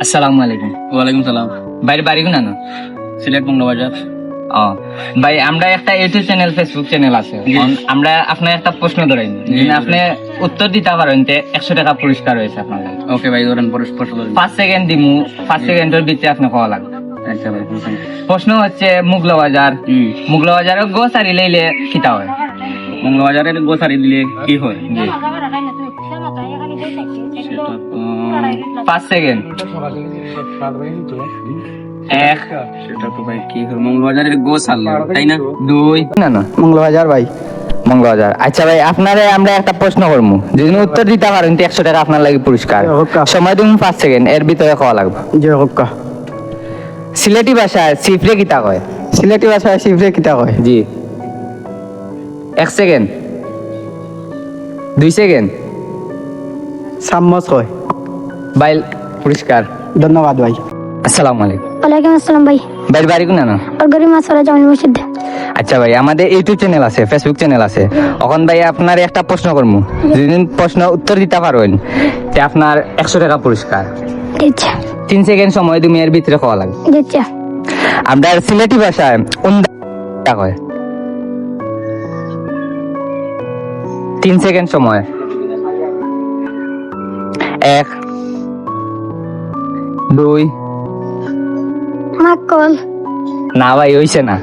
আসসালামু আলাইকুম। ওয়ালাইকুম সালাম। ভাইয়ের বাড়ি কোন? সিলেট মংলাবাজার। ও ভাই, আমরা একটা ইউটিউব চ্যানেল, ফেসবুক চ্যানেল আছে। আমরা আপনার একটা প্রশ্ন ধরাই, আপনি উত্তর দিতে পারেন 100 টাকা পুরস্কার রয়েছে আপনার। ওকে ভাই, ধরেন প্রশ্ন। 5 সেকেন্ড দিমু, 5 সেকেন্ডের ভিতরে আপনি খাওয়া লাগবে। আচ্ছা ভাই, প্রশ্ন হচ্ছে মুগলাবাজার। মুগলাবাজারের গোসারি লইলে খিতা হয়। মংলাবাজারের গোসারি দিলে কি হয়? জি, 5 সেকেন্ড। এক, সেটা তো ভাই কি হয়? মংলাবাজারের গোসাল, তাই না? 2 না মঙ্গলবাজার ভাই। মঙ্গলবাজার। আচ্ছা ভাই, আপনারে আমরা একটা প্রশ্ন করবো, যদি উত্তর দিতে পারেন 100 টাকা আপনার লাগে পুরস্কার। সময় দিন 5 সেকেন্ড, এর ভিতরে খাওয়া লাগবে। জয় হক্কা। সিলেটি ভাষায় সিফরে কিতা কয়? সিলেটি ভাষায় শিবরে কিতা কয়? জি, 1 সেকেন্ড, 2 সেকেন্ড। চামচ কয়। ভাই পুরস্কার। ধন্যবাদ ভাই। আসসালামু আলাইকুম। ওয়ালাইকুম আসসালাম ভাই। ভাইয়ের বাড়ি কোন? আর গরিব মাছওয়ালা জামিল মসজিদ। আচ্ছা ভাই, আমাদের ইউটিউব চ্যানেল আছে, ফেসবুক চ্যানেল আছে। এখন ভাই আপনার একটা প্রশ্ন করবো, যদি প্রশ্ন উত্তর দিতে পারেন তে আপনার 100 টাকা পুরস্কার। দিচ্ছা 3 সেকেন্ড সময় তুমি এর ভিতরে খাওয়া লাগবে। দিচ্ছা আপনার সিলেটি ভাষায় উন্দা কয়? 3 সেকেন্ড সময়। 1, 2। মাকল। না ভাই, হইছে না।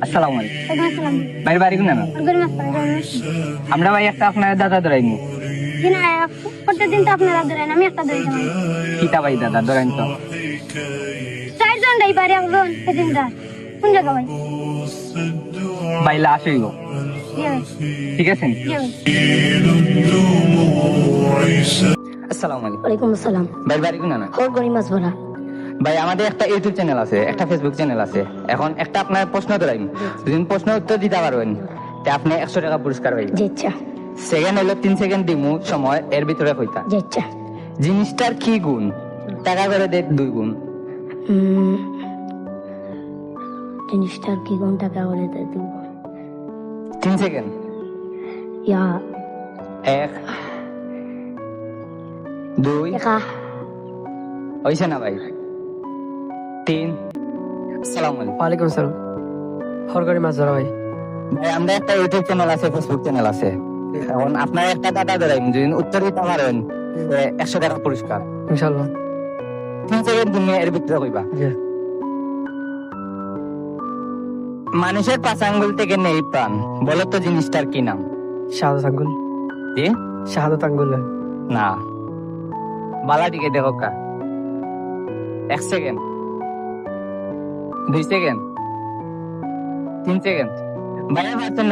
আসসালামু আলাইকুম। ভাইয়ের বাড়ি কোন? আমরা ভাই একটা আপনার দাদা ধরাইমু। প্রত্যেকদিন তো আপনারা ধরেন, আমি একটা ধরে যাই। কিতা ভাই দাদা ধরাইন তো। 4 জন দেই পারে একজন সেদিনটা। কোন জায়গা ভাই? ভাই লাশ হইব, ঠিক আছে? আসসালামু আলাইকুম। ওয়ালাইকুম আসসালাম। ভাইয়ের বাড়ি কোন? ওর গরিব মাছ ভরা। ভাই আমাদের একটা ইউটিউব চ্যানেল আছে, একটা ফেসবুক চ্যানেল আছে। এখন একটা আপনার প্রশ্ন ধরাইম, যদি প্রশ্ন উত্তর দিতে পারবেন তে আপনি 100 টাকা পুরস্কার পাইবেন। দিচ্ছা সেকেন্ড হলো 3 সেকেন্ড দিমু সময়, এর ভিতরে কইতা। দিচ্ছা জিনিসটার কি গুণ? টাকা করে দে 2 গুণ। জিনিসটার কি কোন টাকা করে দেব? 3 সেকেন্ড। ইয়া 1, 2। দেখা হইছে না ভাই? 3। আসসালামু আলাইকুম। ওয়ালাইকুম আসসালাম। হরগরি মাছ ধরা ভাই। ভাই আমরা একটা ইউটিউব চ্যানেল আছে, ফেসবুক চ্যানেল আছে। এখন আপনার একটা দাদা ধরাইম, যদি উত্তর দিতে পারেন 100 টাকা পুরস্কার। ইনশাআল্লাহ। 3 সেকেন্ড তুমি এর ভিতরে কইবা। জি। মানুষের 5 আঙ্গুল থেকে নেই প্রাণ, বলো তো জিনিসটার কি নাম? শাহাদাত আঙ্গুল। জি, শাহাদাত আঙ্গুল। না, বালাটিকে দেখো কা। 1 সেকেন্ড, 2 সেকেন্ড, 3 সেকেন্ড। ভাইয়া পারছেন না।